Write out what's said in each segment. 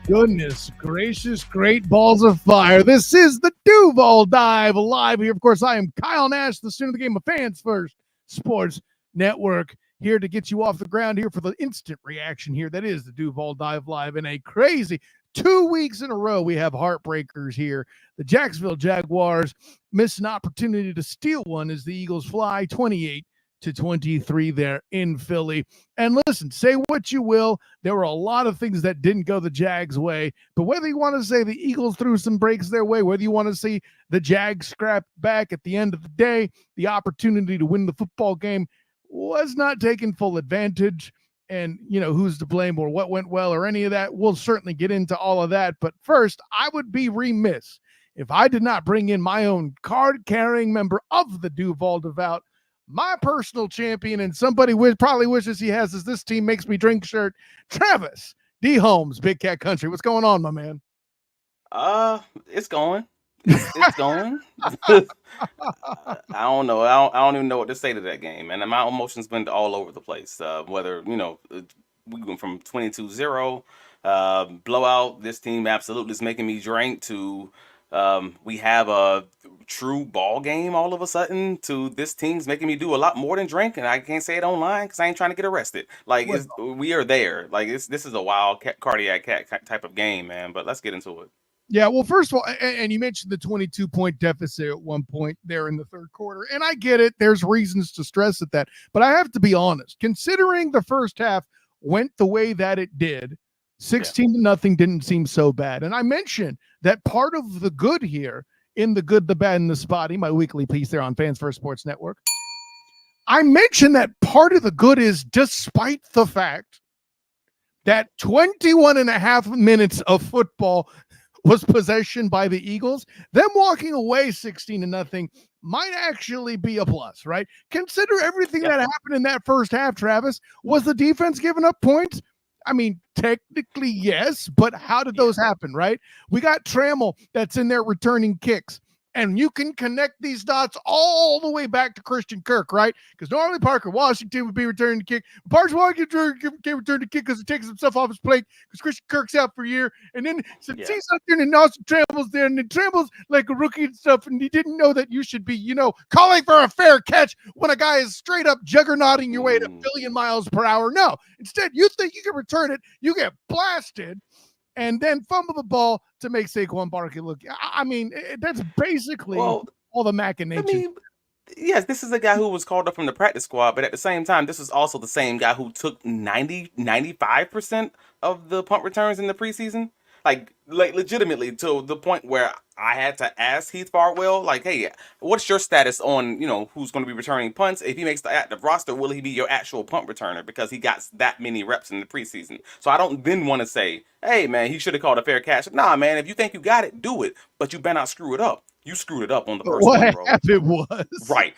Goodness gracious, great balls of fire. This is the Duval Dive live here. Of course, I am Kyle Nash, the student of the game of Fans First Sports Network, here to get you off the ground here for the instant reaction here. That is the Duval Dive live in a crazy 2 weeks in a row. We have heartbreakers here. The Jacksonville Jaguars miss an opportunity to steal one as the Eagles fly 28-23 there in Philly. And listen, say what you will, there were a lot of things that didn't go the Jags' way. But whether you want to say the Eagles threw some breaks their way, whether you want to see the Jags scrap back at the end of the day, the opportunity to win the football game was not taken full advantage. And, who's to blame or what went well or any of that, we'll certainly get into all of that. But first, I would be remiss if I did not bring in my own card-carrying member of the Duval Devout, my personal champion, and somebody probably wishes he has this team makes me drink shirt, Travis D. Holmes, Big Cat Country. What's going on, my man? It's going. It's going. I don't know. I don't even know what to say to that game. And my emotions been all over the place. Whether, we went from 22-0, blowout, this team absolutely is making me drink, to we have a true ball game all of a sudden, to this team's making me do a lot more than drink, and I can't say it online because I ain't trying to get arrested. Like, we are there. Like, this is a wild cardiac cat type of game, man. But let's get into it. Yeah, well, first of all, and you mentioned the 22-point deficit at one point there in the third quarter, and I get it. There's reasons to stress at that, but I have to be honest. Considering the first half went the way that it did, 16-0 didn't seem so bad. And I mentioned that part of the good here in the good, the bad, and the spotty, my weekly piece there on Fans First Sports Network, I mentioned that part of the good is, despite the fact that 21 and a half minutes of football was possession by the Eagles, them walking away 16-0 might actually be a plus, right? Consider everything that happened in that first half, Travis. Was the defense giving up points? I mean, technically, yes, but how did those happen, right? We got Trammell that's in there returning kicks. And you can connect these dots all the way back to Christian Kirk, right? Because normally Parker Washington would be returning the kick. Parker Washington can't return the kick because he takes himself off his plate because Christian Kirk's out for a year. And then he's out there and Austin Trammell's there. And then Trammell's like a rookie and stuff. And he didn't know that you should be, calling for a fair catch when a guy is straight up juggernauting your way at 1 billion miles per hour. No, instead, you think you can return it. You get blasted. And then fumble the ball to make Saquon Barkley look. I mean, that's basically all the machinations. I mean, yes, this is a guy who was called up from the practice squad, but at the same time, this is also the same guy who took 95% of the punt returns in the preseason. Like legitimately, to the point where I had to ask Heath Farwell, like, hey, what's your status on, who's going to be returning punts? If he makes the active roster, will he be your actual punt returner? Because he got that many reps in the preseason. So I don't then want to say, hey, man, he should have called a fair catch. Nah, man, if you think you got it, do it. But you better not screw it up. You screwed it up on the first one, bro. It was. Right.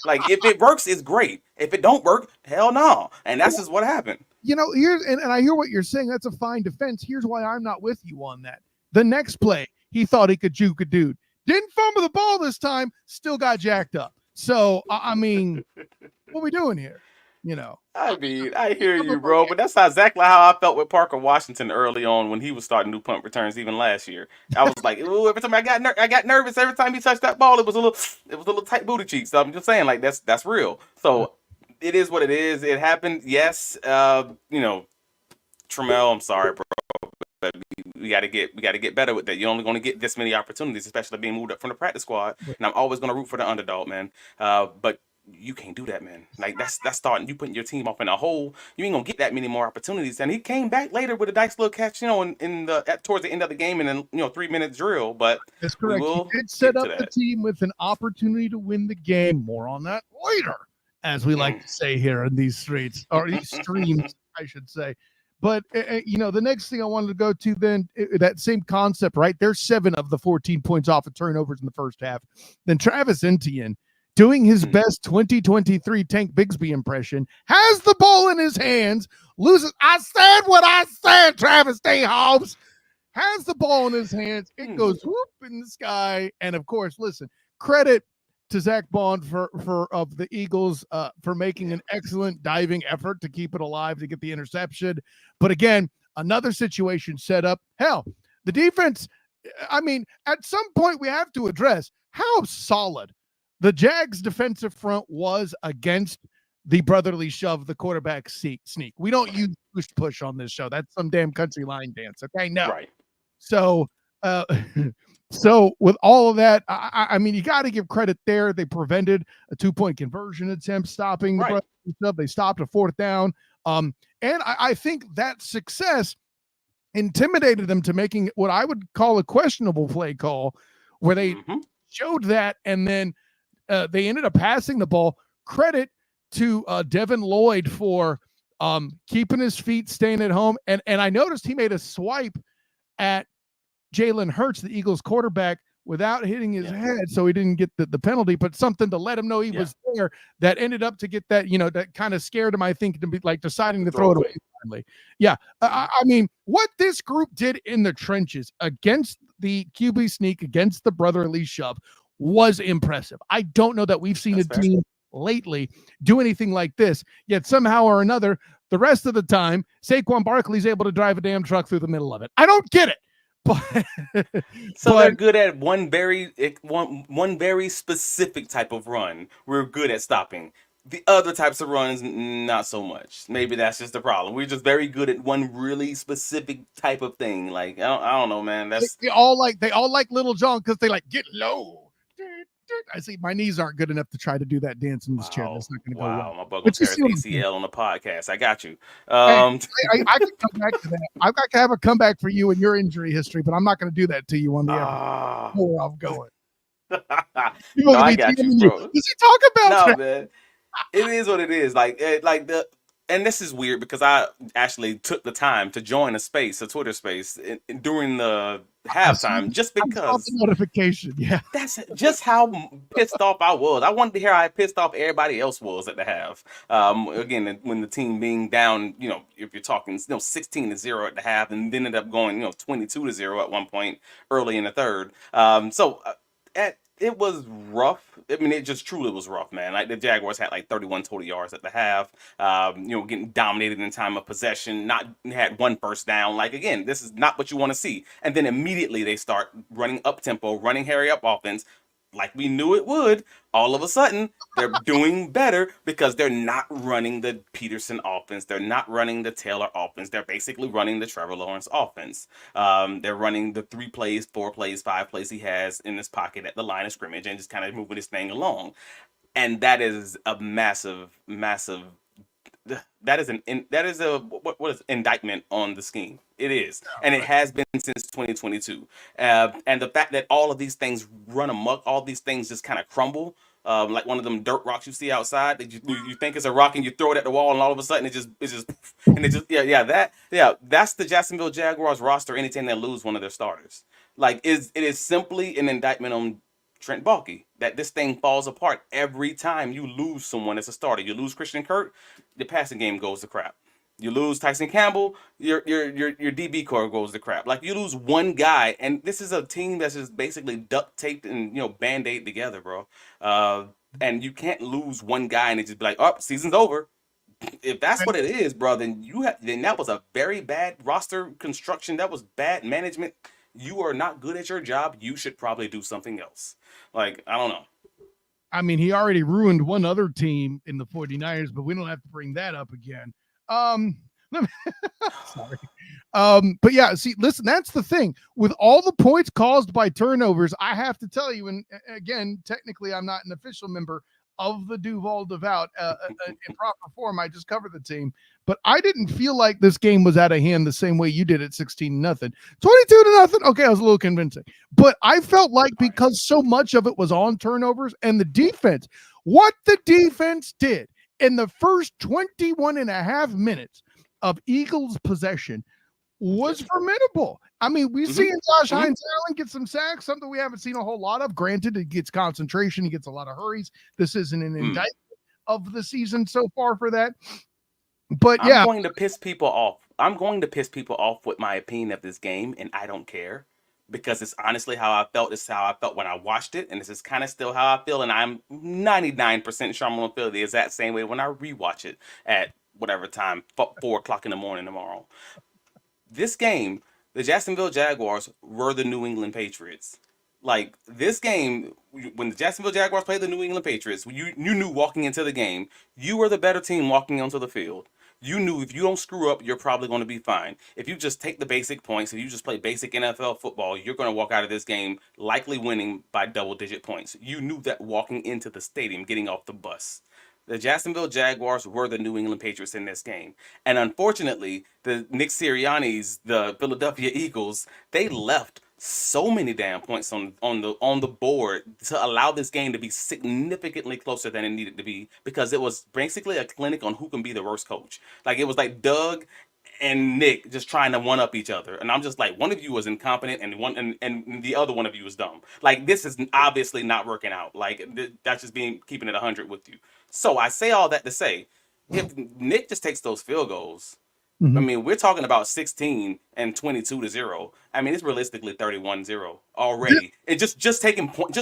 Like, if it works, it's great. If it don't work, hell no. And that's just what happened. Here's and I hear what you're saying. That's a fine defense. Here's why I'm not with you on that. The next play, he thought he could juke a dude. Didn't fumble the ball this time, still got jacked up. So, I mean, what are we doing here? I mean, I hear you, bro, but that's exactly how I felt with Parker Washington early on when he was starting new punt returns, even last year. I was like, ooh, every time I got nervous every time he touched that ball. It was a little tight booty cheeks. So I'm just saying, like, that's real. So it is what it is. It happened. Yes, Trammell, I'm sorry, bro. But we gotta get better with that. You're only gonna get this many opportunities, especially being moved up from the practice squad. And I'm always gonna root for the underdog, man. But you can't do that, man. Like that's starting. You putting your team off in a hole. You ain't gonna get that many more opportunities. And he came back later with a nice little catch, towards the end of the game, and then 3 minute drill. But that's correct. He did set up the team with an opportunity to win the game. More on that later, as we like to say here in these streets or these streams, I should say. But, the next thing I wanted to go to then, that same concept, right? There's 7 of the 14 points off of turnovers in the first half. Then Travis Etienne, doing his best 2023 Tank Bigsby impression, has the ball in his hands, loses. I said what I said, Travis D. Holmes. Has the ball in his hands. It goes whoop in the sky. And, of course, listen, credit to Zach Bond of the Eagles for making an excellent diving effort to keep it alive, to get the interception. But again, Another situation set up. Hell, the defense, I mean, at some point we have to address how solid the Jags defensive front was against the brotherly shove, the quarterback sneak. We don't use push on this show. That's some damn country line dance. Okay. No. Right. So, uh, so with all of that, I mean, you got to give credit there. They prevented a 2-point conversion attempt, stopping the brotherly shove. They stopped a 4th down. And I think that success intimidated them to making what I would call a questionable play call, where they showed that, and then they ended up passing the ball. Credit to Devin Lloyd for keeping his feet, staying at home. And I noticed he made a swipe at Jalen Hurts, the Eagles quarterback, without hitting his head, so he didn't get the penalty, but something to let him know he was there that ended up to get that, that kind of scared him, I think, to be like deciding to throw it away finally. Yeah. I mean, what this group did in the trenches against the QB sneak, against the brotherly shove, was impressive. I don't know that we've seen a team lately do anything like this, yet somehow or another, the rest of the time, Saquon Barkley's able to drive a damn truck through the middle of it. I don't get it. But they're good at one very specific type of run. We're good at stopping. The other types of runs, not so much. Maybe that's just the problem. We're just very good at one really specific type of thing. Like I don't know, man. That's they all like Little John because they like get low. I see my knees aren't good enough to try to do that dance in this chair. That's not going to go well. My buckle tears ACL on the podcast. I got you. I can come back to that. I've got to have a comeback for you and your injury history, but I'm not going to do that to you on the air. Where I'm going. No, I got you, bro. Does he talk about that? Man. It is what it is. And this is weird because I actually took the time to join a Twitter space during the halftime, just because the notification. Yeah, that's just how pissed off I was. I wanted to hear how pissed off everybody else was at the half. Again, when the team being down, if you're talking, 16-0 at the half, and then ended up going, 22-0 at one point early in the third. It was rough. I mean, it just truly was rough, man. Like the Jaguars had like 31 total yards at the half. Getting dominated in time of possession. Not had 1 first down. Like again, this is not what you want to see. And then immediately they start running up tempo, running hurry up offense, like we knew it would. All of a sudden, they're doing better because they're not running the Peterson offense. They're not running the Taylor offense. They're basically running the Trevor Lawrence offense. They're running the 3 plays, 4 plays, 5 plays he has in his pocket at the line of scrimmage and just kind of moving his thing along. And that is a massive indictment on the scheme. It is, and it has been since 2022. And the fact that all of these things run amok, all these things just kind of crumble, like one of them dirt rocks you see outside that you think is a rock and you throw it at the wall and all of a sudden that's the Jacksonville Jaguars roster anytime they lose one of their starters. Like it is simply an indictment on Trent Baalke, that this thing falls apart every time you lose someone as a starter. You lose Christian Kirk, the passing game goes to crap. You lose Tyson Campbell, your DB core goes to crap. Like you lose one guy, and this is a team that's just basically duct taped and band-aid together, bro. And you can't lose one guy and it just be like, oh, season's over. If that's what it is, bro, then that was a very bad roster construction. That was bad management. You are not good at your job. You should probably do something else. Like, I don't know. I mean, he already ruined one other team in the 49ers, but we don't have to bring that up again. Sorry. But yeah, see, listen, that's the thing. With all the points caused by turnovers, I have to tell you, and again, technically I'm not an official member of the Duval Devout in proper form. I just covered the team, but I didn't feel like this game was out of hand the same way you did at 16-0, 22-0. Okay, I was a little convincing, but I felt like because so much of it was on turnovers and the defense, what the defense did in the first 21 and a half minutes of Eagles possession was formidable. I mean, we've seen Josh Hines Allen get some sacks, something we haven't seen a whole lot of. Granted, it gets concentration, he gets a lot of hurries. This isn't an indictment of the season so far for that. But yeah, I'm going to piss people off. I'm going to piss people off with my opinion of this game, and I don't care. Because it's honestly how I felt. It's how I felt when I watched it, and this is kind of still how I feel. And I'm 99% sure I'm going to feel the exact same way when I rewatch it at whatever time, 4 o'clock in the morning tomorrow. This game, the Jacksonville Jaguars were the New England Patriots. Like this game, when the Jacksonville Jaguars played the New England Patriots, you knew walking into the game, you were the better team walking onto the field. You knew if you don't screw up, you're probably going to be fine. If you just take the basic points, if you just play basic NFL football, you're going to walk out of this game likely winning by double-digit points. You knew that walking into the stadium, getting off the bus. The Jacksonville Jaguars were the New England Patriots in this game. And unfortunately, the Nick Sirianni's, the Philadelphia Eagles, they left so many damn points on the board to allow this game to be significantly closer than it needed to be, because it was basically a clinic on who can be the worst coach. Like it was like Doug and Nick just trying to one up each other, and I'm just like, one of you was incompetent, and and the other one of you was dumb. Like this is obviously not working out. Like that's just being keeping it 100 with you. So I say all that to say, if Nick just takes those field goals, I mean, we're talking about 16 and 22-0. I mean, it's realistically 31-0 already. And just taking points,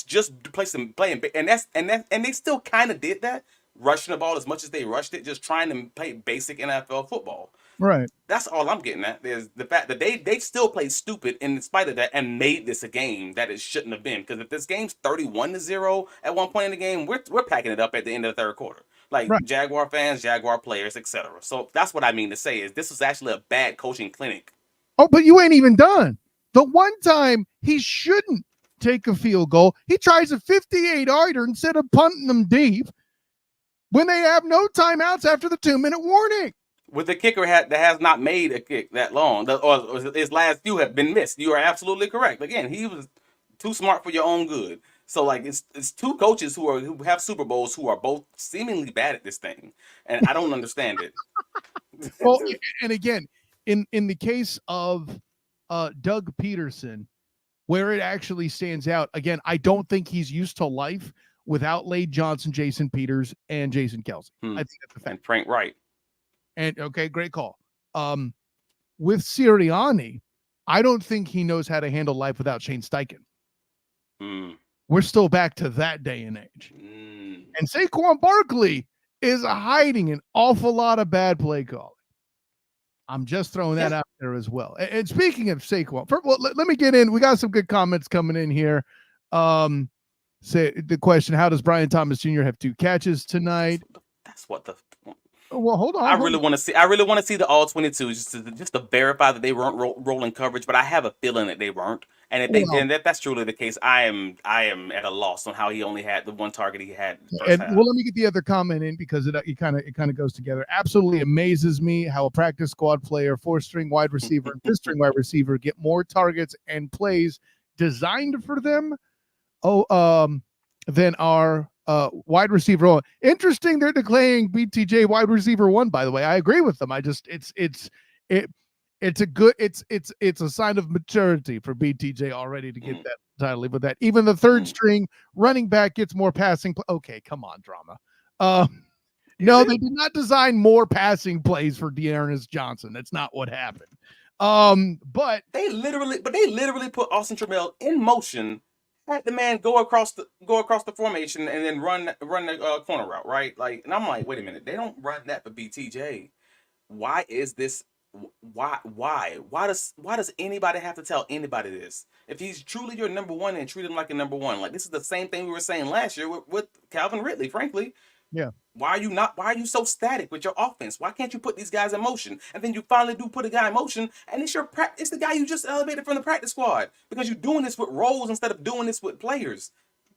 just playing, and they still kind of did that, rushing the ball as much as they rushed it, just trying to play basic NFL football. Right. That's all I'm getting at. Is the fact that they still played stupid in spite of that and made this a game that it shouldn't have been. Because if this game's 31-0 at one point in the game, we're packing it up at the end of the third quarter. Like Right. Jaguar fans, Jaguar players, etc. So that's what I mean to say is this was actually a bad coaching clinic. Oh, but you ain't even done. The one time he shouldn't take a field goal, he tries a 58-yarder instead of punting them deep when they have no timeouts after the 2-minute warning. With the kicker that has not made a kick that long, or his last few have been missed. You are absolutely correct. Again, he was too smart for your own good. So like it's two coaches who have Super Bowls who are both seemingly bad at this thing, and I don't understand it. Well, and again, in the case of Doug Peterson, where it actually stands out, again, I don't think he's used to life without Lade Johnson, Jason Peters, and Jason Kelsey. I think that's the fact. And Frank Wright. And okay, great call. With Sirianni, I don't think he knows how to handle life without Shane Steichen. We're still back to that day and age. And Saquon Barkley is hiding an awful lot of bad play calling. I'm just throwing that out there as well. And speaking of Saquon, let me get in. We got some good comments coming in here. Say the question: how does Brian Thomas Jr. have 2 catches tonight? That's what the. Well, hold on. I really want to see the all 22 just to verify that they weren't rolling coverage, but I have a feeling that they weren't. And if that's truly the case, I am at a loss on how he only had the one target he had. And well, let me get the other comment in because it kind of goes together. Absolutely amazes me how a practice squad player, 4-string wide receiver, and 5th-string wide receiver get more targets and plays designed for them. Than our wide receiver. Interesting, they're declaring BTJ wide receiver 1. By the way, I agree with them. It's a sign of maturity for BTJ already to get that title. With that, even the 3rd-string running back gets more passing. Okay, come on, drama. No, they did not design more passing plays for Dearness Johnson. That's not what happened. But they literally put Austin Trammell in motion. Had the man go across the formation and then run the corner route, right? Like, and I'm like, wait a minute, they don't run that for BTJ. Why is this? Why does anybody have to tell anybody this? If he's truly your number one, and treat him like a number one, like this is the same thing we were saying last year with Calvin Ridley. Frankly, yeah. Why are you so static with your offense? Why can't you put these guys in motion? And then you finally do put a guy in motion, and it's the guy you just elevated from the practice squad, because you're doing this with roles instead of doing this with players.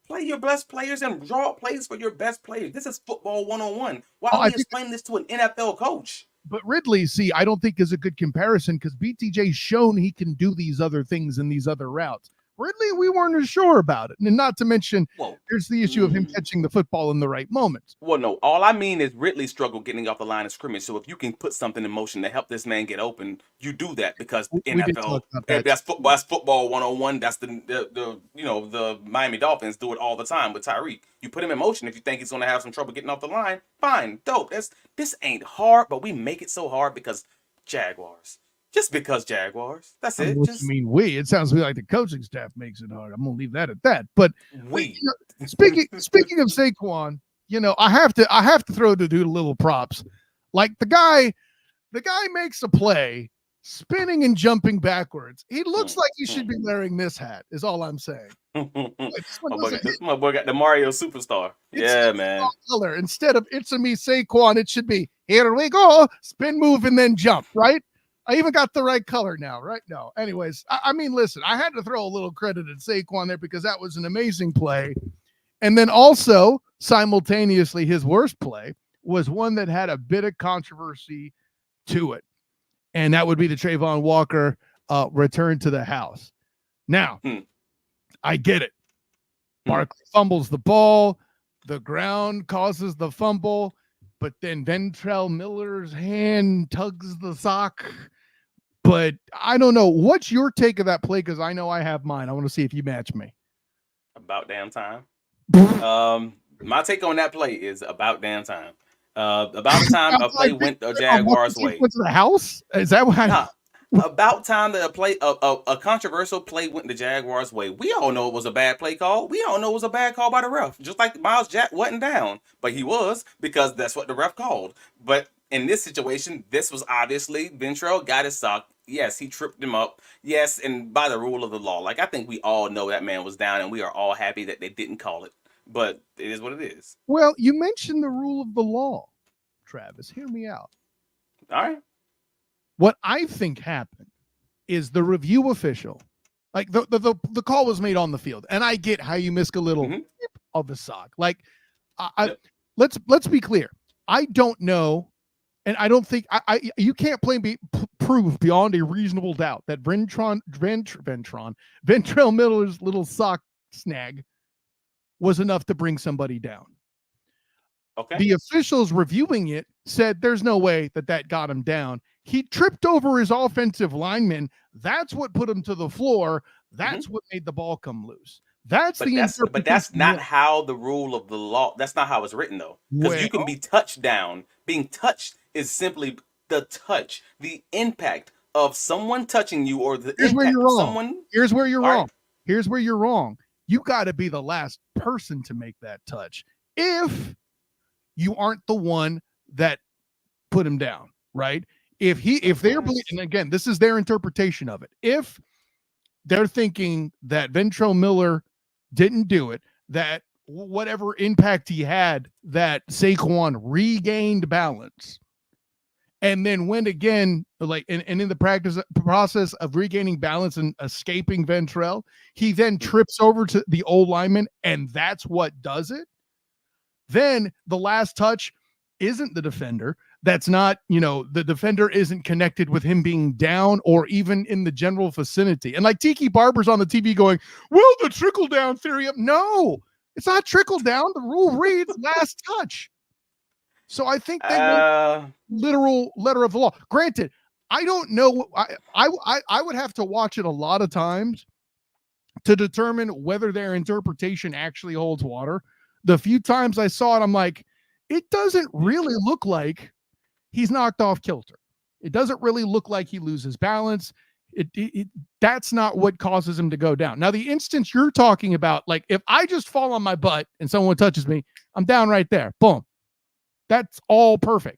Play your best players and draw plays for your best players. This is football 101. Why are you explaining this to an NFL coach? But Ridley, I don't think is a good comparison because BTJ's shown he can do these other things in these other routes. Ridley, we weren't as sure about it. And not to mention, there's the issue of him catching the football in the right moments. Well, no, all I mean is Ridley struggled getting off the line of scrimmage. So if you can put something in motion to help this man get open, you do that, because NFL, that's football 101. That's the Miami Dolphins do it all the time with Tyreek. You put him in motion if you think he's going to have some trouble getting off the line. Fine, dope. This ain't hard, but we make it so hard because Jaguars. Just because Jaguars. That's it. We. It sounds like the coaching staff makes it hard. I'm gonna leave that at that. But speaking of Saquon, I have to throw the dude a little props. Like the guy makes a play, spinning and jumping backwards. He looks like he should be wearing this hat, is all I'm saying. My boy got the Mario Superstar. Yeah, man. Color. Instead of "It's a me Saquon," it should be "Here we go, spin, move, and then jump," right? I even got the right color now, right? No. Anyways, I mean, listen, I had to throw a little credit at Saquon there because that was an amazing play. And then also, simultaneously, his worst play was one that had a bit of controversy to it. And that would be the Trayvon Walker return to the house. Now, I get it. Barkley fumbles the ball. The ground causes the fumble. But then Ventrell Miller's hand tugs the sock. But I don't know. What's your take of that play? Because I know I have mine. I want to see if you match me. About damn time. My take on that play is about damn time. About the time a play went the Jaguars' way. Went to the house? Is that what? Nah, about time that a controversial play went the Jaguars' way. We all know it was a bad play call. We all know it was a bad call by the ref. Just like Miles Jack wasn't down, but he was because that's what the ref called. But in this situation, this was obviously Ventrell got his sock. Yes, he tripped him up. Yes, and by the rule of the law. Like, I think we all know that man was down, and we are all happy that they didn't call it. But it is what it is. Well, you mentioned the rule of the law, Travis. Hear me out. All right. What I think happened is the review official, like the call was made on the field, and I get how you miss a little of the sock. Like, let's be clear. I don't know, and I don't think you can't prove beyond a reasonable doubt that Ventrell Miller's little sock snag was enough to bring somebody down. Okay. The officials reviewing it said there's no way that got him down. He tripped over his offensive lineman. That's what put him to the floor. That's what made the ball come loose. But that's not how the rule of the law. That's not how it's written, though. Because you can be touched down. Being touched is simply the touch, the impact of someone touching you, or the impact of someone. Here's where you're wrong. Here's where you're wrong. You got to be the last person to make that touch if you aren't the one that put him down, right? If they're, and again, this is their interpretation of it. If they're thinking that Ventrell Miller didn't do it, that whatever impact he had, that Saquon regained balance and then went again, like, and in the process of regaining balance and escaping Ventrell, he then trips over to the old lineman, and that's what does it. Then the last touch isn't the defender. That's not, the defender isn't connected with him being down or even in the general vicinity. And like Tiki Barber's on the TV going, well, the trickle down theory. No, it's not trickle down. The rule reads last touch. So I think they literal letter of the law. Granted, I don't know. I would have to watch it a lot of times to determine whether their interpretation actually holds water. The few times I saw it, I'm like, it doesn't really look like he's knocked off kilter. It doesn't really look like he loses balance. That's not what causes him to go down. Now, the instance you're talking about, like if I just fall on my butt and someone touches me, I'm down right there. Boom. That's all perfect.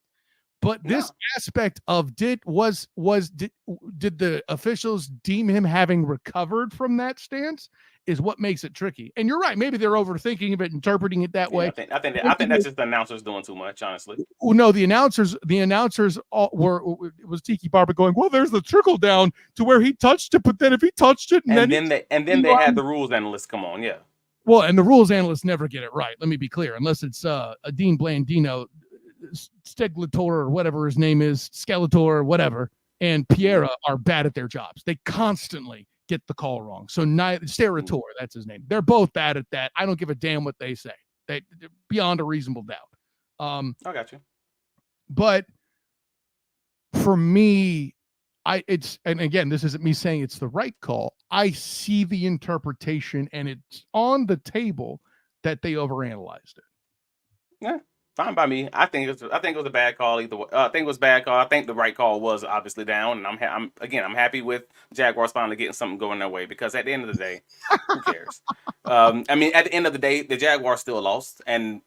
But this aspect of did the officials deem him having recovered from that stance is what makes it tricky. And you're right. Maybe they're overthinking it, interpreting it that way. I think that's just the announcers doing too much, honestly. No, the announcers was Tiki Barber going, well, there's the trickle down to where he touched it, but then if he touched it, and then they had the rules analysts come on, yeah. Well, and the rules analysts never get it right. Let me be clear, unless it's a Dean Blandino, Steglator or whatever his name is, Skeletor or whatever, and Piera are bad at their jobs. They constantly get the call wrong. So Sterator, that's his name. They're both bad at that. I don't give a damn what they say. They beyond a reasonable doubt. I got you. But for me, and again, this isn't me saying it's the right call. I see the interpretation, and it's on the table that they overanalyzed it. Yeah, fine by me. I think it was a bad call either way. I think it was a bad call. I think the right call was obviously down, and I'm happy with Jaguars finally getting something going their way, because at the end of the day, who cares? At the end of the day, the Jaguars still lost, and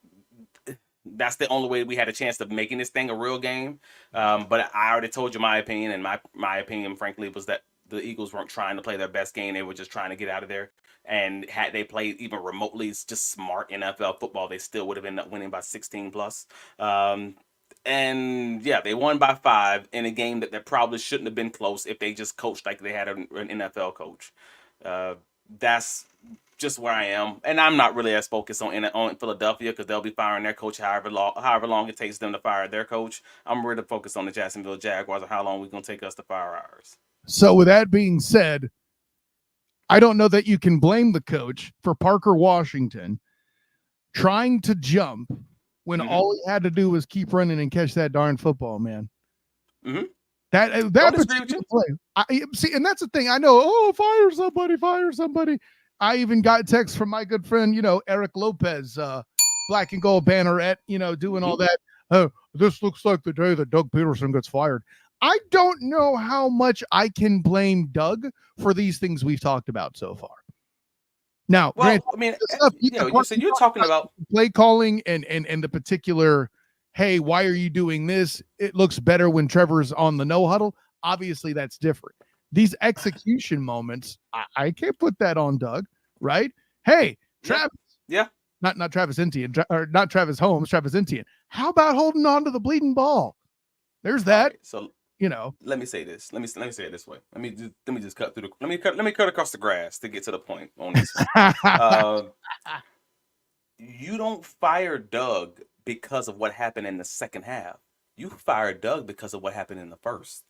that's the only way we had a chance of making this thing a real game. But I already told you my opinion, and my opinion, frankly, was that the Eagles weren't trying to play their best game. They were just trying to get out of there. And had they played even remotely just smart NFL football, they still would have ended up winning by 16 plus. And yeah, they won by 5 in a game that probably shouldn't have been close if they just coached like they had an NFL coach. That's just where I am, and I'm not really as focused on Philadelphia because they'll be firing their coach however long it takes them to fire their coach. I'm really focused on the Jacksonville Jaguars and how long it's going to take us to fire ours. So with that being said, I don't know that you can blame the coach for Parker Washington trying to jump when all he had to do was keep running and catch that darn football, man. Mm-hmm. That particular play. See, and that's the thing. I know, fire somebody. I even got texts from my good friend, Eric Lopez, Black and Gold Banneret, doing all that. This looks like the day that Doug Peterson gets fired. I don't know how much I can blame Doug for these things we've talked about so far. Now, well, I mean, you're talking about play calling and the particular, hey, why are you doing this? It looks better when Trevor's on the no huddle. Obviously, that's different. These execution moments, I can't put that on Doug, right? Hey, Travis. Yeah. Not Travis Etienne, or not Travis Holmes, Travis Etienne. How about holding on to the bleeding ball? There's that. Right, so let me say this. Let me say it this way. Let me just cut through the. Let me cut across the grass to get to the point on this one. You don't fire Doug because of what happened in the second half. You fire Doug because of what happened in the first.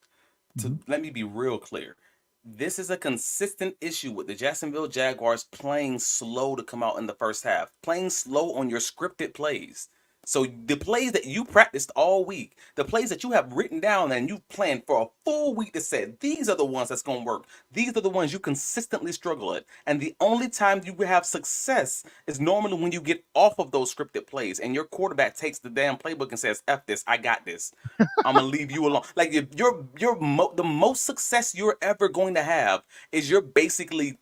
Let me be real clear. This is a consistent issue with the Jacksonville Jaguars playing slow to come out in the first half, playing slow on your scripted plays. So the plays that you practiced all week, the plays that you have written down and you planned for a full week to say, these are the ones that's going to work. These are the ones you consistently struggle at. And the only time you have success is normally when you get off of those scripted plays and your quarterback takes the damn playbook and says, F this, I got this. I'm going to leave you alone. Like if the most success you're ever going to have is you're basically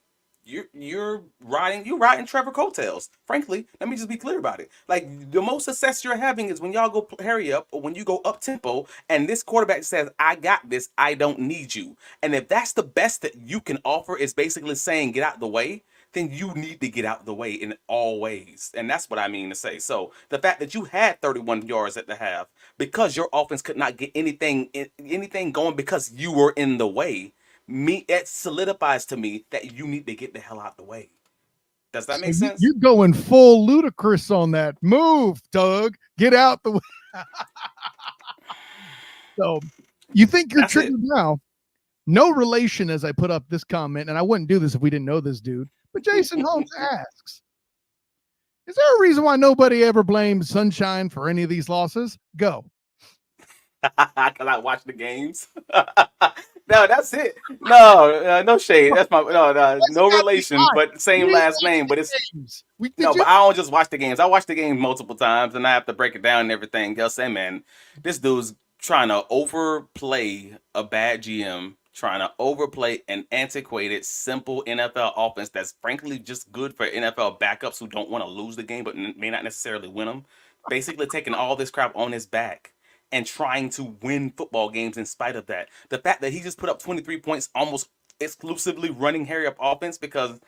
you're riding Trevor coattails. Frankly, let me just be clear about it. Like the most success you're having is when y'all go hurry up or when you go up tempo and this quarterback says, I got this, I don't need you. And if that's the best that you can offer is basically saying get out the way, then you need to get out the way in all ways. And that's what I mean to say. So the fact that you had 31 yards at the half because your offense could not get anything going because you were in the way, it solidifies to me that you need to get the hell out the way. Does that make sense? You're going full ludicrous on that. Move, Doug. Get out the way. So you think you're triggered now. No relation as I put up this comment, and I wouldn't do this if we didn't know this dude. But Jason Holmes asks, is there a reason why nobody ever blames Sunshine for any of these losses? Go. Because I watch the games. No, that's it. No, no shade. That's my no relation, but same last name. But it's but I don't just watch the games. I watch the game multiple times, and I have to break it down and everything. They'll say, man, this dude's trying to overplay a bad GM, trying to overplay an antiquated, simple NFL offense that's frankly just good for NFL backups who don't want to lose the game but may not necessarily win them. Basically, taking all this crap on his back and trying to win football games in spite of that. The fact that he just put up 23 points almost exclusively running hurry up offense because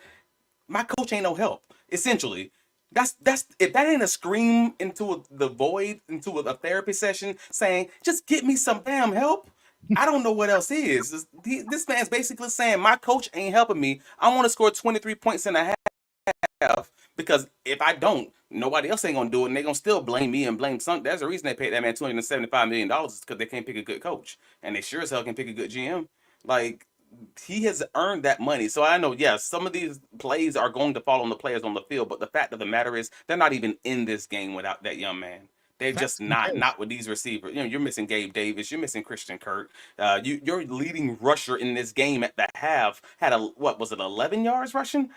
my coach ain't no help. Essentially, that's if that ain't a scream into the void, into a therapy session saying, just get me some damn help. I don't know what else is. This man's basically saying my coach ain't helping me. I want to score 23 points in a half because if I don't, nobody else ain't gonna do it, and they're gonna still blame me and blame some. There's a reason they paid that man $275 million because they can't pick a good coach, and they sure as hell can pick a good GM. Like he has earned that money. So I know, yes, some of these plays are going to fall on the players on the field, but the fact of the matter is they're not even in this game without that young man. They're just not with these receivers. You know, you're missing Gabe Davis. You're missing Christian Kirk. Your leading rusher in this game at the half had 11 yards rushing?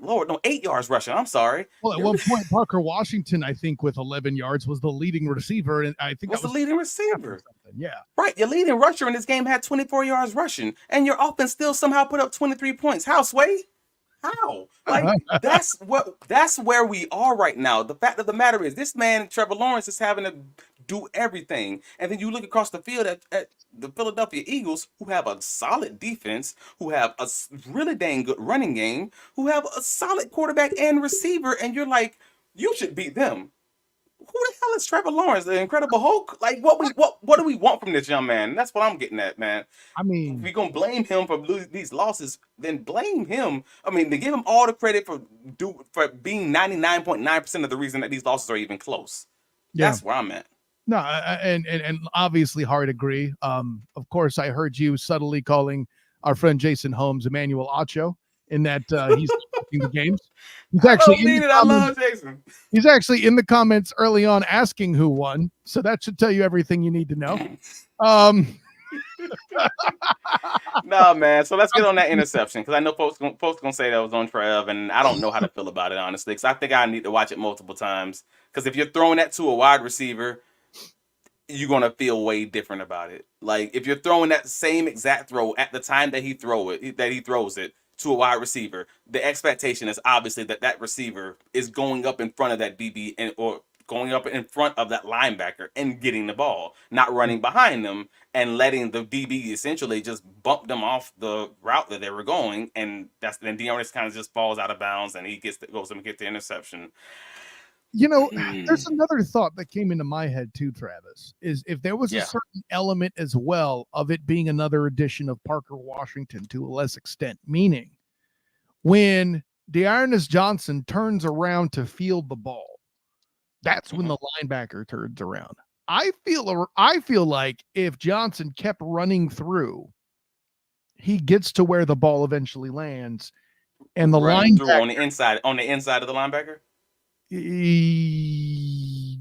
Lord, no, 8 yards rushing. I'm sorry. Well, at one point, Parker Washington, I think, with 11 yards, was the leading receiver, and I think was the leading receiver. Yeah, right. Your leading rusher in this game had 24 yards rushing, and your offense still somehow put up 23 points. How, Sway? How? Like that's where we are right now. The fact of the matter is, this man Trevor Lawrence is having to do everything, and then you look across the field at the Philadelphia Eagles, who have a solid defense, who have a really dang good running game, who have a solid quarterback and receiver, and you're like, you should beat them. Who the hell is Trevor Lawrence, the Incredible Hulk? Like, what do we want from this young man? That's what I'm getting at, man. I If mean, we're gonna blame him for these losses, then blame him. I mean, to give him all the credit for being 99.9% of the reason that these losses are even close. yeah. That's where I'm at. No, and obviously hard agree. Of course, I heard you subtly calling our friend Jason Holmes Emmanuel Acho in that he's watching the games. He's actually I love Jason. He's actually in the comments early on asking who won, so that should tell you everything you need to know. No, man. So let's get on that interception, because I know folks gonna say that was on Trev, and I don't know how to feel about it, honestly. Because I think I need to watch it multiple times. Because if you're throwing that to a wide receiver, you're gonna feel way different about it. Like if you're throwing that same exact throw at the time that he throws it to a wide receiver, the expectation is obviously that receiver is going up in front of that DB or going up in front of that linebacker and getting the ball, not running behind them and letting the DB essentially just bump them off the route that they were going, and then Dearness kind of just falls out of bounds and he goes and gets the interception. You know, there's another thought that came into my head too, Travis, is if there was a certain element as well of it being another edition of Parker Washington to a less extent, meaning when Dearness Johnson turns around to field the ball, that's when the linebacker turns around. I feel like if Johnson kept running through, he gets to where the ball eventually lands, and the linebacker on the inside of the linebacker.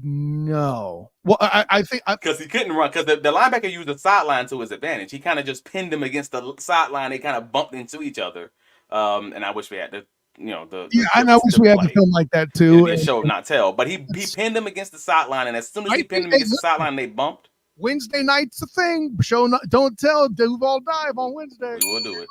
No. Well, I think because he couldn't run, because the linebacker used the sideline to his advantage. He kind of just pinned him against the sideline. They kind of bumped into each other. And I wish we had I wish we had the film like that too. It'd be a show of not tell. But he pinned him against the sideline, and as soon as he pinned him against the sideline, they bumped. Wednesday night's a thing. Show not, don't tell. Duval dive on Wednesday. We will do it.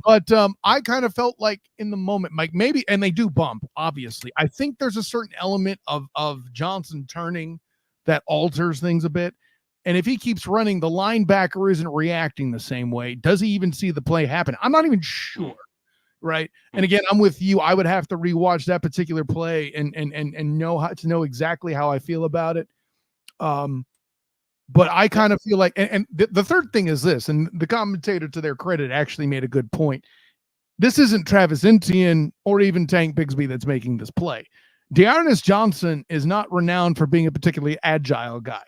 But I kind of felt like in the moment, like maybe, and they do bump. Obviously, I think there's a certain element of Johnson turning that alters things a bit. And if he keeps running, the linebacker isn't reacting the same way. Does he even see the play happen? I'm not even sure. Right. And again, I'm with you. I would have to rewatch that particular play and know how to know exactly how I feel about it. But I kind of feel like, and the third thing is this, and the commentator, to their credit, actually made a good point. This isn't Travis Etienne or even Tank Bigsby that's making this play. Dearness Johnson is not renowned for being a particularly agile guy.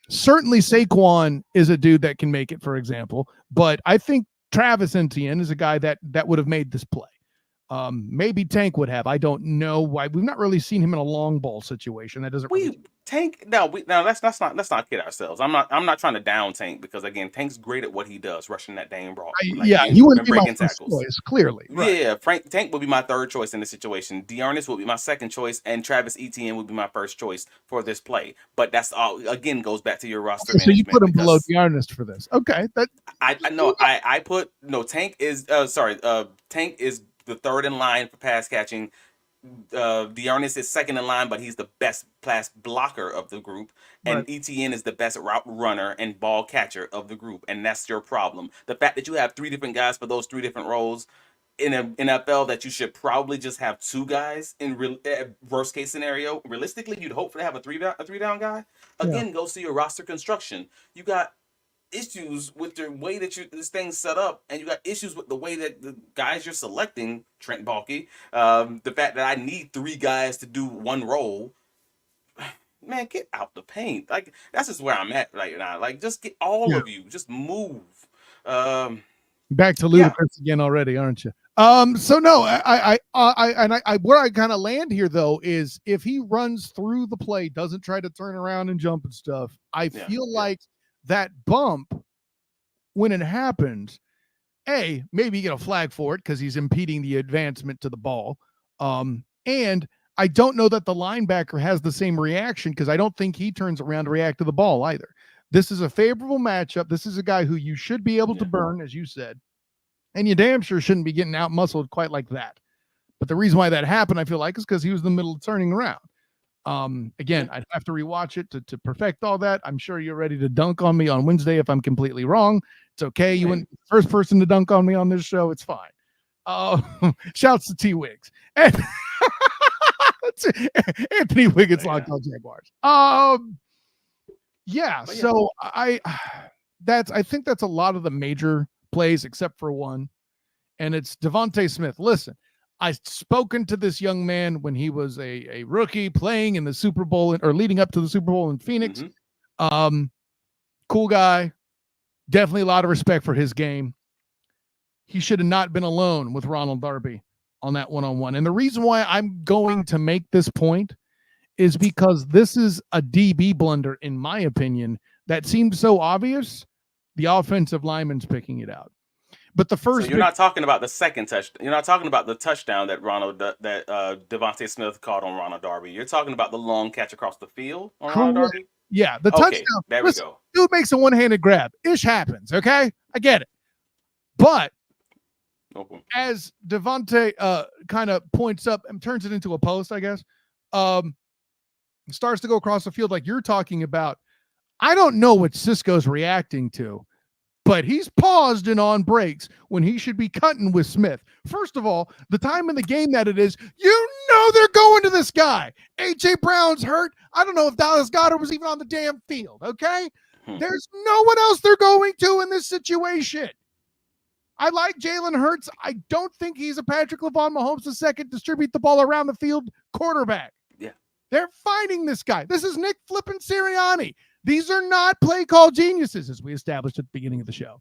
Certainly Saquon is a dude that can make it, for example, but I think Travis Etienne is a guy that would have made this play. Maybe Tank would have. I don't know why. We've not really seen him in a long ball situation. That doesn't. Tank. No, let's not kid ourselves. I'm not trying to down Tank, because again, Tank's great at what he does, rushing that dang ball. He wouldn't be my first choice, clearly. Right. Yeah, Tank would be my third choice in this situation. Dearness would be my second choice, and Travis Etienne would be my first choice for this play. But that's all. Again, goes back to your roster. So you put him below Dearness for this? Okay, I know. I put Tank is Tank is the third in line for pass catching. Dearness is second in line, but he's the best pass blocker of the group, and Etienne is the best route runner and ball catcher of the group, and that's your problem. The fact that you have three different guys for those three different roles in an NFL that you should probably just have two guys in worst case scenario. Realistically, you'd hope to have a three down guy. Again, go see your roster construction. You got issues with the way that this thing's set up, and you got issues with the way that the guys you're selecting, Trent Baalke, the fact that I need three guys to do one role. Man, get out the paint. Like, that's just where I'm at right now. Like, just get all of you, just move. Back to ludicrous again already, aren't you? So no, I where I kind of land here though is if he runs through the play, doesn't try to turn around and jump and stuff, I feel like that bump, when it happens, maybe you get a flag for it because he's impeding the advancement to the ball. And I don't know that the linebacker has the same reaction, because I don't think he turns around to react to the ball either. This is a favorable matchup. This is a guy who you should be able to burn, as you said. And you damn sure shouldn't be getting out muscled quite like that. But the reason why that happened, I feel like, is because he was in the middle of turning around. Again, I'd have to rewatch it to perfect all that. I'm sure you're ready to dunk on me on Wednesday if I'm completely wrong. It's okay. You weren't the first person to dunk on me on this show. It's fine. Shouts to T Wiggs. And Anthony Wiggins locked on Jaguars. Yeah, so I think that's a lot of the major plays except for one, and it's Devontae Smith. Listen, I've spoken to this young man when he was a rookie playing in the Super Bowl or leading up to the Super Bowl in Phoenix. Cool guy, definitely a lot of respect for his game. He should have not been alone with Ronald Darby on that one-on-one. And the reason why I'm going to make this point is because this is a DB blunder, in my opinion, that seems so obvious. The offensive lineman's picking it out. But the first, so you're not talking about the second touchdown. You're not talking about the touchdown that Devontae Smith caught on Ronald Darby. You're talking about the long catch across the field on Ronald Darby. Yeah, the touchdown. There we go. Dude makes a one-handed grab. Ish happens. Okay, I get it. But as Devontae kind of points up and turns it into a post, I guess, starts to go across the field like you're talking about. I don't know what Cisco's reacting to, but he's paused and on breaks when he should be cutting with Smith. First of all, the time in the game that it is, they're going to this guy. A.J. Brown's hurt. I don't know if Dallas Goedert was even on the damn field, okay? There's no one else they're going to in this situation. I like Jalen Hurts. I don't think he's a Patrick Mahomes II distribute the ball around the field quarterback. Yeah. They're finding this guy. This is Nick flippin' Sirianni. These are not play call geniuses, as we established at the beginning of the show.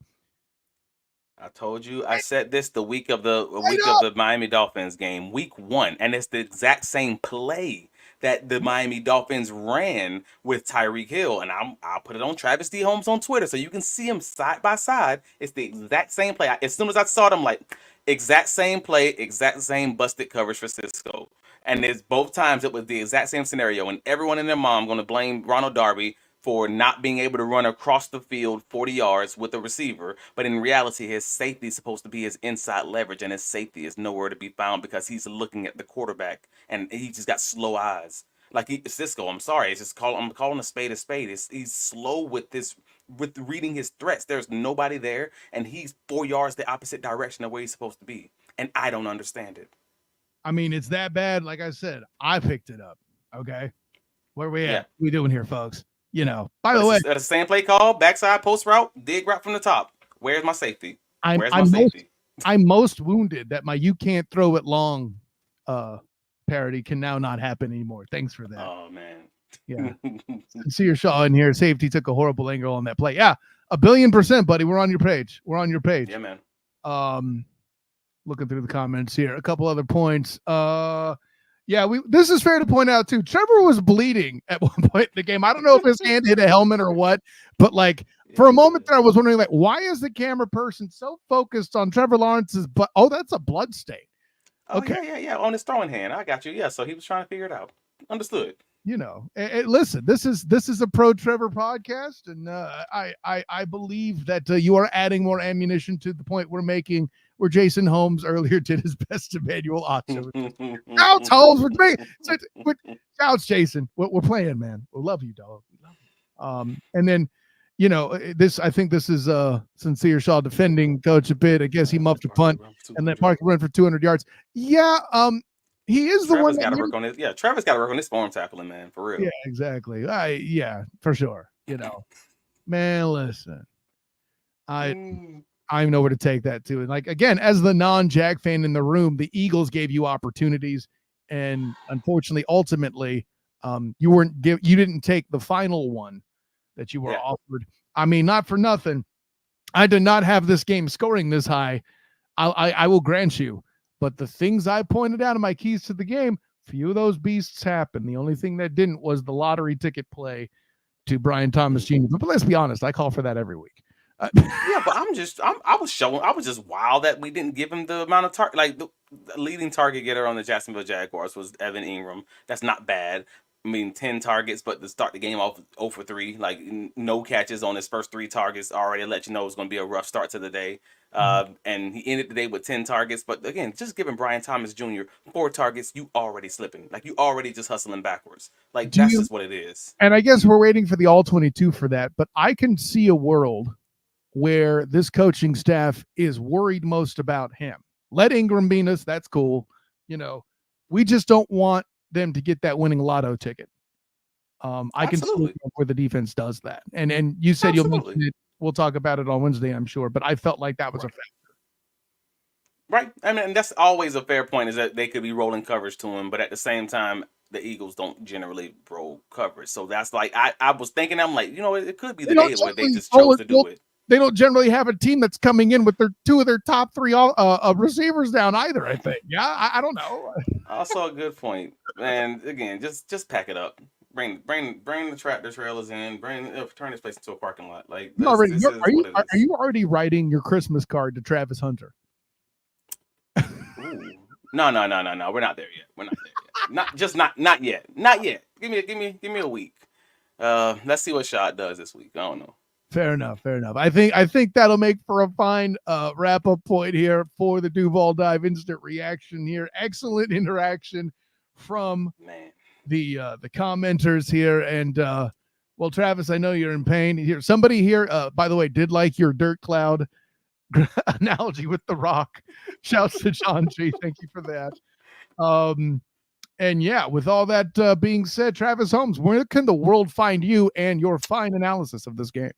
I told you. I said this the week of the Miami Dolphins game, week 1, and it's the exact same play that the Miami Dolphins ran with Tyreek Hill, and I'll put it on Travis D. Holmes on Twitter so you can see them side by side. It's the exact same play. As soon as I saw it, I'm like, exact same play, exact same busted coverage for Cisco, and it's both times it was the exact same scenario, and everyone and their mom going to blame Ronald Darby for not being able to run across the field 40 yards with a receiver. But in reality, his safety is supposed to be his inside leverage, and his safety is nowhere to be found because he's looking at the quarterback, and he just got slow eyes. Like Cisco, I'm sorry, I'm calling a spade a spade. He's slow with reading his threats. There's nobody there, and he's 4 yards the opposite direction of where he's supposed to be, and I don't understand it. I mean, it's that bad. Like I said, I picked it up. Okay, where we at? Yeah. What we doing here, folks? By the way, the same play call, backside post route, dig route from the top. Where's my safety? I'm most wounded that my "you can't throw it long" parody can now not happen anymore. Thanks for that. Oh man. Yeah. Sincere Shaw in here. Safety took a horrible angle on that play. Yeah, 1,000,000,000%, buddy. We're on your page. Yeah, man. Looking through the comments here. A couple other points. Yeah, this is fair to point out too. Trevor was bleeding at one point in the game. I don't know if his hand hit a helmet or what, but for a moment there, I was wondering why is the camera person so focused on Trevor Lawrence's butt? Oh, that's a blood stain. Okay, yeah, on his throwing hand. I got you. Yeah, so he was trying to figure it out. Understood. Listen, this is a pro Trevor podcast, and I believe that you are adding more ammunition to the point we're making, where Jason Holmes earlier did his best to Manuel Otto. Shouts Holmes with me. Shouts Jason. We're playing, man. We love you, dog. And then I think this is Sincere Shaw defending Coach a bit. I guess he muffed a punt and let Parker run for 200 yards. Yeah. He is the one that got to work on his. Yeah, Travis got to work on his form tackling, man, for real. Yeah, exactly. Yeah, for sure. Man, listen, I know where to take that too. And again, as the non-Jack fan in the room, the Eagles gave you opportunities, and unfortunately, ultimately, you didn't take the final one that you were offered. I mean, not for nothing, I did not have this game scoring this high. I will grant you. But the things I pointed out in my keys to the game, few of those beasts happened. The only thing that didn't was the lottery ticket play to Brian Thomas Jr. But let's be honest, I call for that every week. Yeah, but I was just wild that we didn't give him the amount of the leading target getter on the Jacksonville Jaguars was Evan Ingram. That's not bad. I mean, 10 targets, but to start the game off 0 for 3, like no catches on his first 3 targets already let you know it's going to be a rough start to the day. And he ended the day with 10 targets. But again, just giving Brian Thomas Jr. 4 targets, you already slipping. Like, you already just hustling backwards. Like, that's just what it is. And I guess we're waiting for the all 22 for that. But I can see a world where this coaching staff is worried most about him. Let Ingram beat us. That's cool. We just don't want them to get that winning lotto ticket. I can see where the defense does that. And you said you'll mention it. We'll talk about it on Wednesday, I'm sure. But I felt like that was a factor. Right. I mean, that's always a fair point, is that they could be rolling coverage to him. But at the same time, the Eagles don't generally roll coverage. So that's like, I was thinking, I'm like, it could be the day where they just chose to do it. They don't generally have a team that's coming in with two of their top 3 receivers down either, I think. Yeah, I don't know. Also a good point. And again, just pack it up. Bring the tractor trailers in. Turn this place into a parking lot. Like, are you already writing your Christmas card to Travis Hunter? Ooh. No. We're not there yet. Not yet. Not yet. Give me a week. Let's see what Shot does this week. I don't know. Fair enough. I think that'll make for a fine wrap-up point here for the Duval Dive Instant Reaction here. Excellent interaction from the commenters here. And well, Travis, I know you're in pain here. Somebody here, by the way, did like your dirt cloud analogy with The Rock. Shouts to John G. Thank you for that. And yeah, with all that being said, Travis Holmes, where can the world find you and your fine analysis of this game?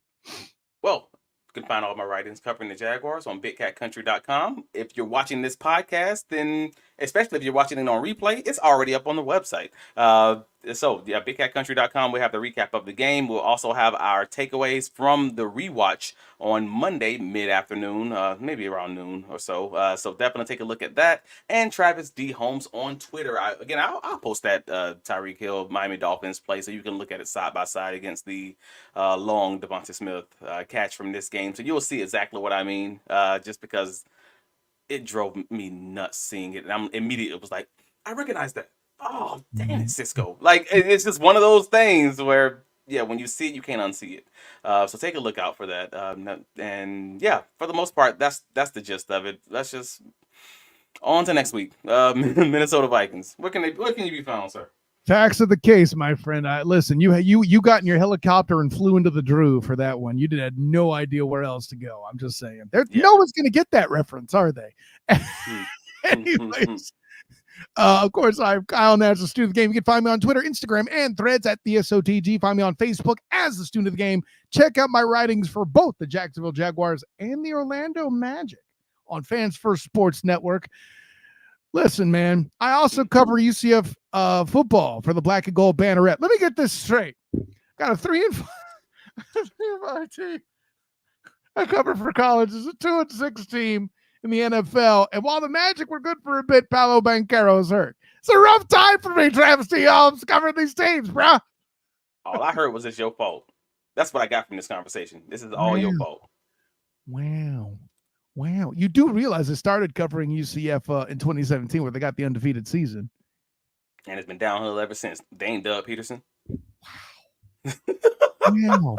Well, you can find all my writings covering the Jaguars on BigCatCountry.com. If you're watching this podcast, then, especially if you're watching it on replay, it's already up on the website. So, yeah, BigCatCountry.com, we have the recap of the game. We'll also have our takeaways from the rewatch on Monday mid-afternoon, maybe around noon or so. So definitely take a look at that. And Travis D. Holmes on Twitter. I'll post that Tyreek Hill Miami Dolphins play so you can look at it side by side against the long Devontae Smith catch from this game. So you'll see exactly what I mean, just because it drove me nuts seeing it. And I'm immediately was like, I recognize that. Oh, damn it, Cisco. Like, it's just one of those things where, yeah, when you see it, you can't unsee it. So take a look out for that. And yeah, for the most part, that's the gist of it. Let's just on to next week. Minnesota Vikings. Where can you be found, sir? Facts of the case, my friend. Listen, you got in your helicopter and flew into the Drew for that one. You had no idea where else to go. I'm just saying. No one's going to get that reference, are they? Anyways. Of course, I'm Kyle Nash, the student of the game. You can find me on Twitter, Instagram, and Threads at the SOTG. Find me on Facebook as the student of the game. Check out my writings for both the Jacksonville Jaguars and the Orlando Magic on Fans First Sports Network. Listen, man, I also cover UCF football for the Black and Gold Banneret. Let me get this straight. Got a 3-5 team. I cover for college. It's a 2-6 team in the NFL. And while the Magic were good for a bit, Paolo Banchero is hurt. It's a rough time for me, Travis T. Holmes, covering these teams, bro. All I heard was it's your fault. That's what I got from this conversation. This is all your fault. Wow. You do realize it started covering UCF in 2017 where they got the undefeated season. And it's been downhill ever since. Dane Doug Peterson. Wow.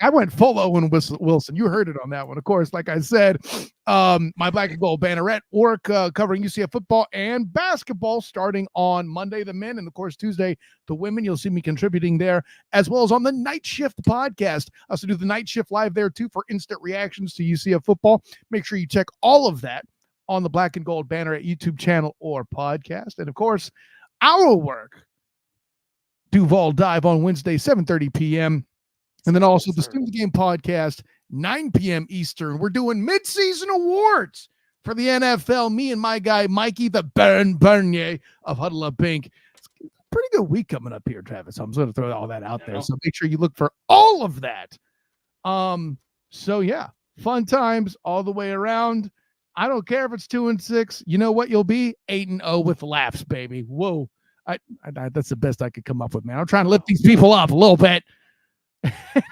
I went full Owen Wilson. You heard it on that one. Of course, like I said, my Black and Gold Banneret work covering UCF football and basketball starting on Monday, the men, and of course Tuesday, the women. You'll see me contributing there, as well as on the Night Shift podcast. I also do the Night Shift live there too for instant reactions to UCF football. Make sure you check all of that on the Black and Gold Banneret YouTube channel or podcast. And of course, our work, Duval Dive on Wednesday, 7:30 p.m. And then also the Student Game podcast, 9 p.m. Eastern. We're doing mid-season awards for the NFL. Me and my guy, Mikey, the Bernier of Huddle Up Pink. It's a pretty good week coming up here, Travis. I'm just going to throw all that out there. So make sure you look for all of that. So yeah, fun times all the way around. I don't care if it's 2-6. You know what you'll be? 8-0 with laughs, baby. Whoa. I that's the best I could come up with, man. I'm trying to lift these people up a little bit.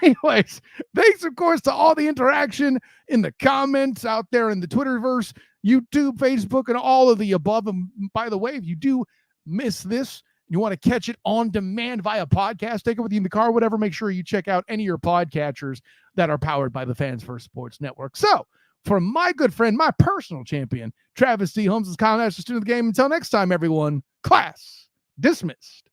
Anyways, thanks, of course, to all the interaction in the comments out there in the Twitterverse, YouTube, Facebook, and all of the above. And by the way, if you do miss this, you want to catch it on demand via podcast, take it with you in the car, whatever, make sure you check out any of your podcatchers that are powered by the Fans First Sports Network. So, for my good friend, my personal champion, Travis C. Holmes, is Kyle Nash, the student of the game. Until next time, everyone, class dismissed.